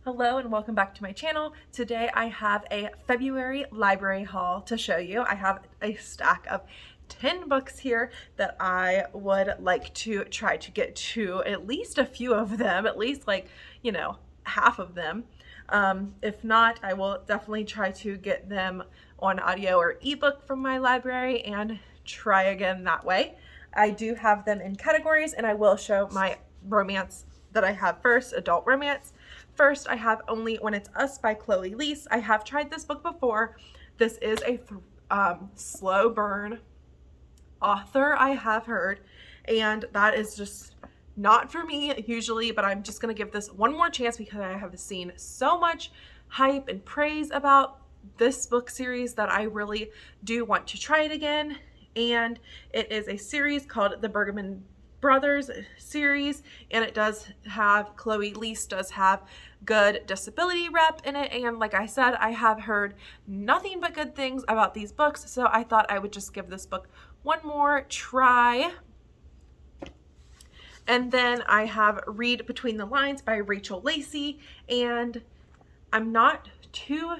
Hello and welcome back to my channel. Today I have a February library haul to show you. I have a stack of 10 books here that I would like to try to get to at least a few of them, at least half of them. If not, I will definitely try to get them on audio or ebook from my library and try again that way. I do have them in categories and I will show my romance that I have first, adult romance. First, I have Only When It's Us by Chloe Liese. I have tried this book before. This is a slow burn author, I have heard, and that is just not for me usually, but I'm just going to give this one more chance because I have seen so much hype and praise about this book series that I really do want to try it again. And it is a series called the Bergman Brothers series, and it does have, Chloe Liese does have good disability rep in it, and like I said, I have heard nothing but good things about these books, so I thought I would just give this book one more try. And then I have Read Between the Lines by Rachel Lacey, and I'm not too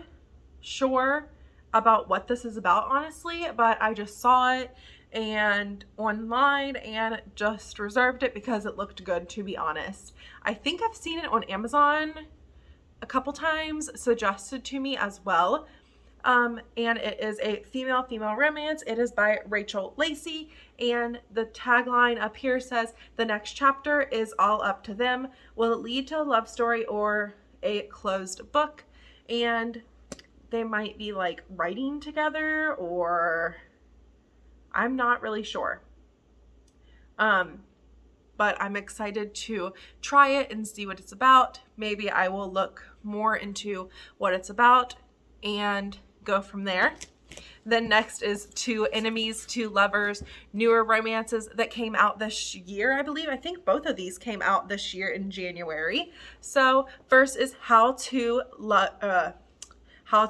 sure about what this is about, honestly, but I just saw it and online and just reserved it because it looked good, to be honest. I think I've seen it on Amazon a couple times, suggested to me as well. And it is a female romance. It is by Rachel Lacey, and the tagline up here says, "The next chapter is all up to them. Will it lead to a love story or a closed book?" And they might be like writing together, or I'm not really sure. But I'm excited to try it and see what it's about. Maybe I will look more into what it's about and go from there. Then next is Two Enemies, Two Lovers, newer romances that came out this year, I believe. I think both of these came out this year in January. So first is How to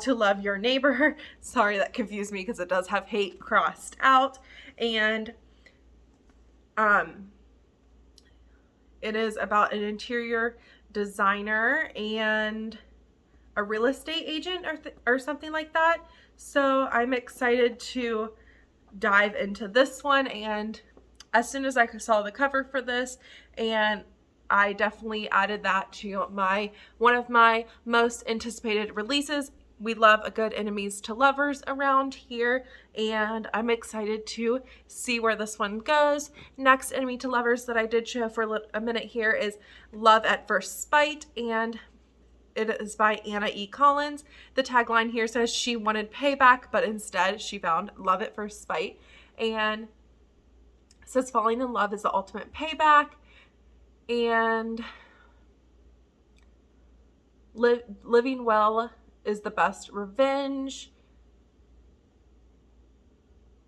Love Your Neighbor. Sorry, that confused me because it does have hate crossed out. And it is about an interior designer and a real estate agent or something like that. So I'm excited to dive into this one, and as soon as I saw the cover for this, and I definitely added that to one of my most anticipated releases. We love a good enemies to lovers around here, and I'm excited to see where this one goes. Next enemy to lovers that I did show for a minute here is Love at First Spite, and it is by Anna E. Collins. The tagline here says she wanted payback, but instead she found love at first spite. And it says falling in love is the ultimate payback. And living well is the best revenge.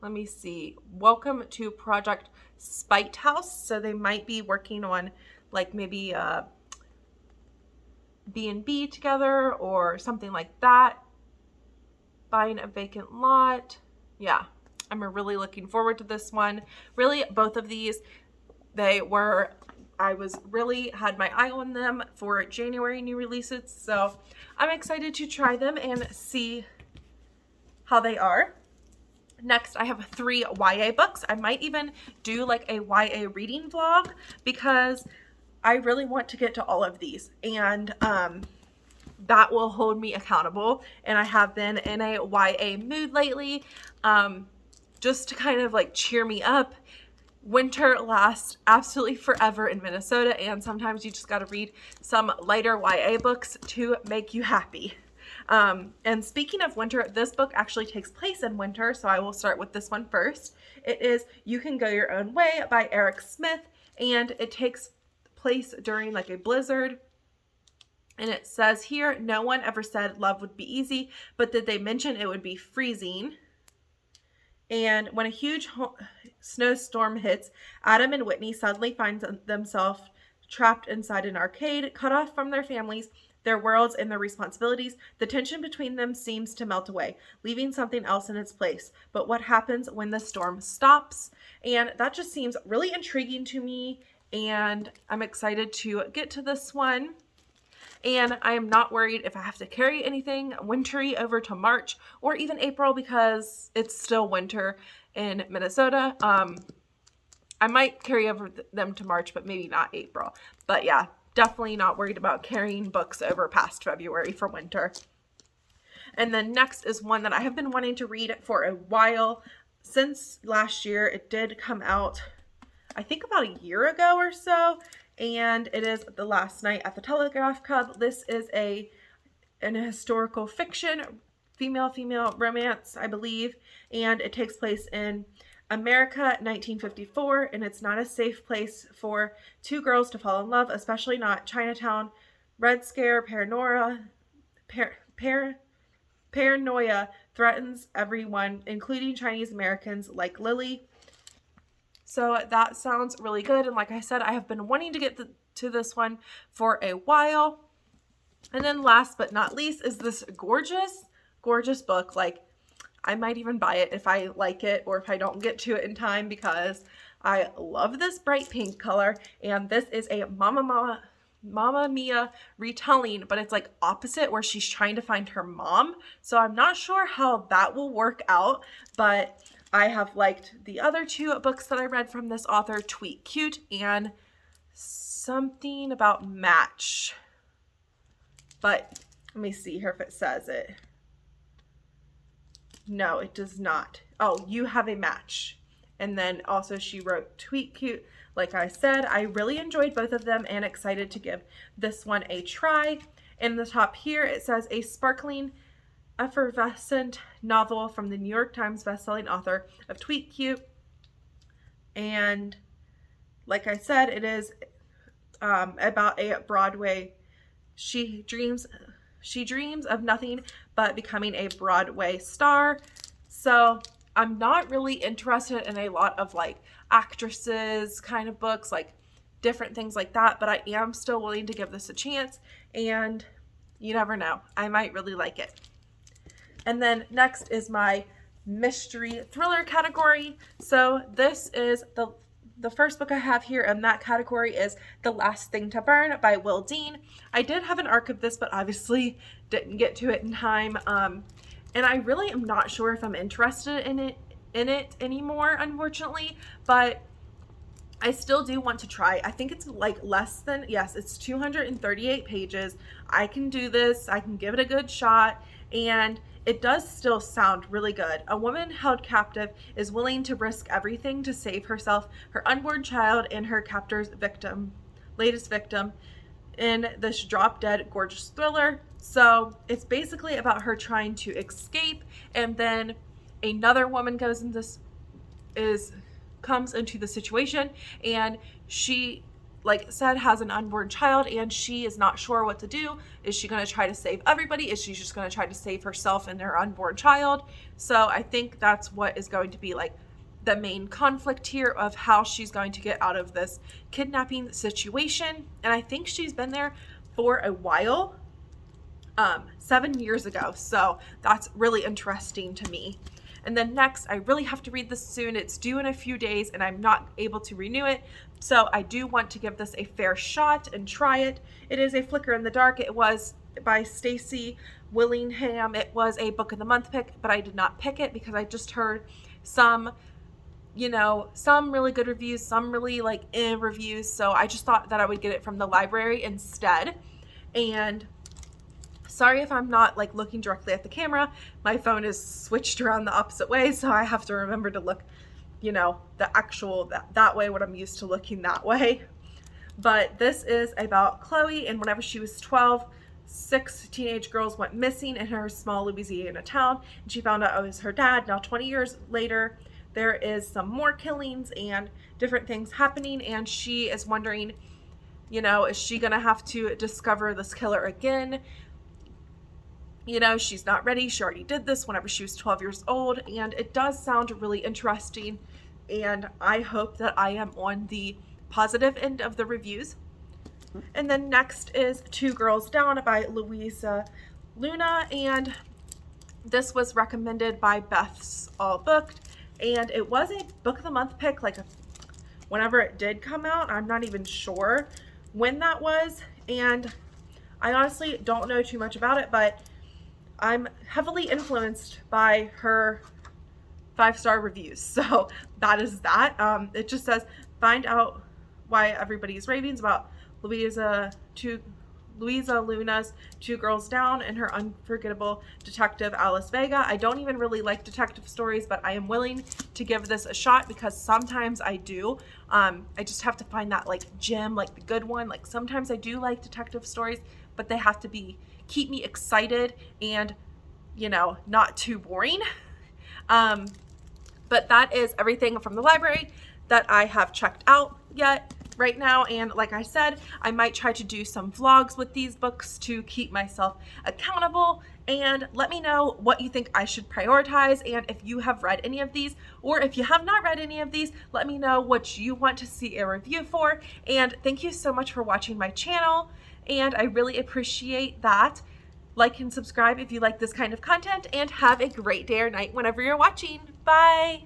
Let me see. Welcome to Project Spite House. So they might be working on like maybe B&B together or something like that. Buying a vacant lot. Yeah, I'm really looking forward to this one. Really, both of these, I was really had my eye on them for January new releases, so I'm excited to try them and see how they are. Next, I have 3 YA books. I might even do like a YA reading vlog because I really want to get to all of these, and that will hold me accountable. And I have been in a YA mood lately, just to kind of like cheer me up. Winter lasts absolutely forever in Minnesota, and sometimes you just got to read some lighter YA books to make you happy. And speaking of winter, this book actually takes place in winter, so I will start with this one first. It is You Can Go Your Own Way by Eric Smith, and it takes place during like a blizzard. And it says here, no one ever said love would be easy, but did they mention it would be freezing? And when a huge snowstorm hits, Adam and Whitney suddenly find themselves trapped inside an arcade, cut off from their families, their worlds, and their responsibilities. The tension between them seems to melt away, leaving something else in its place. But what happens when the storm stops? And that just seems really intriguing to me, and I'm excited to get to this one. and I am not worried if I have to carry anything wintry over to March or even April because it's still winter in Minnesota. I might carry over them to March, but maybe not April. But yeah, definitely not worried about carrying books over past February for winter. And then next is one that I have been wanting to read for a while. Since last year, it did come out, I think about a year ago or so, and it is The Last Night at the Telegraph Club. This is an historical fiction, female romance, I believe, and it takes place in America, 1954, and it's not a safe place for two girls to fall in love, especially not Chinatown. Red Scare, paranoia threatens everyone, including Chinese Americans like Lily. So that sounds really good, and like I said, I have been wanting to get to this one for a while. And then last but not least is this gorgeous book. Like, I might even buy it if I like it or if I don't get to it in time because I love this bright pink color. And this is a Mamma Mia retelling, but it's like opposite where she's trying to find her mom. So I'm not sure how that will work out, but I have liked the other two books that I read from this author, Tweet Cute and something about Match. But let me see here if it says it. No, it does not. Oh, You Have a Match. And then also she wrote Tweet Cute. Like I said, I really enjoyed both of them and excited to give this one a try. In the top here, it says a sparkling, effervescent novel from the New York Times bestselling author of Tweet Cute. And like I said, it is about a Broadway. She dreams of nothing but becoming a Broadway star. So I'm not really interested in a lot of like actresses kind of books, like different things like that, but I am still willing to give this a chance, and you never know, I might really like it. And then next is my mystery thriller category. So this is the first book I have here in that category is The Last Thing to Burn by Will Dean. I did have an arc of this, but obviously didn't get to it in time. And I really am not sure if I'm interested in it anymore, unfortunately, but I still do want to try. I think it's like it's 238 pages. I can do this. I can give it a good shot. And it does still sound really good. A woman held captive is willing to risk everything to save herself, her unborn child, and her captor's latest victim in this drop-dead gorgeous thriller. So it's basically about her trying to escape, and then another woman comes into the situation, and she, like I said, has an unborn child, and she is not sure what to do. Is she going to try to save everybody? Is she just going to try to save herself and their unborn child? So I think that's what is going to be like the main conflict here of how she's going to get out of this kidnapping situation. And I think she's been there for a while, 7 years ago. So that's really interesting to me. And then next, I really have to read this soon. It's due in a few days and I'm not able to renew it. So I do want to give this a fair shot and try it. It is A Flicker in the Dark. It was by Stacy Willingham. It was a book of the month pick, but I did not pick it because I just heard some really good reviews, some really reviews. So I just thought that I would get it from the library instead. And sorry if I'm not looking directly at the camera. My phone is switched around the opposite way, so I have to remember to look, the actual that way, what I'm used to looking that way. But this is about Chloe, and whenever she was 12, 6 teenage girls went missing in her small Louisiana town, and she found out it was her dad. Now 20 years later, there is some more killings and different things happening, and she is wondering, is she gonna have to discover this killer again? She's not ready. She already did this whenever she was 12 years old, and it does sound really interesting, and I hope that I am on the positive end of the reviews. And then next is Two Girls Down by Louisa Luna, and this was recommended by Beth's All Booked, and it was a book of the month pick whenever it did come out. I'm not even sure when that was, and I honestly don't know too much about it, but I'm heavily influenced by her 5-star reviews. So that is that. It just says, find out why everybody's ravings about Louisa Luna's Two Girls Down and her unforgettable detective Alice Vega. I don't even really like detective stories, but I am willing to give this a shot because sometimes I do. I just have to find that like gem, like the good one. Like sometimes I do like detective stories, but they have to keep me excited and, you know, not too boring. But that is everything from the library that I have checked out yet right now. And like I said, I might try to do some vlogs with these books to keep myself accountable. And let me know what you think I should prioritize, and if you have read any of these, or if you have not read any of these, let me know what you want to see a review for. And thank you so much for watching my channel, and I really appreciate that. Like and subscribe if you like this kind of content, and have a great day or night whenever you're watching. Bye!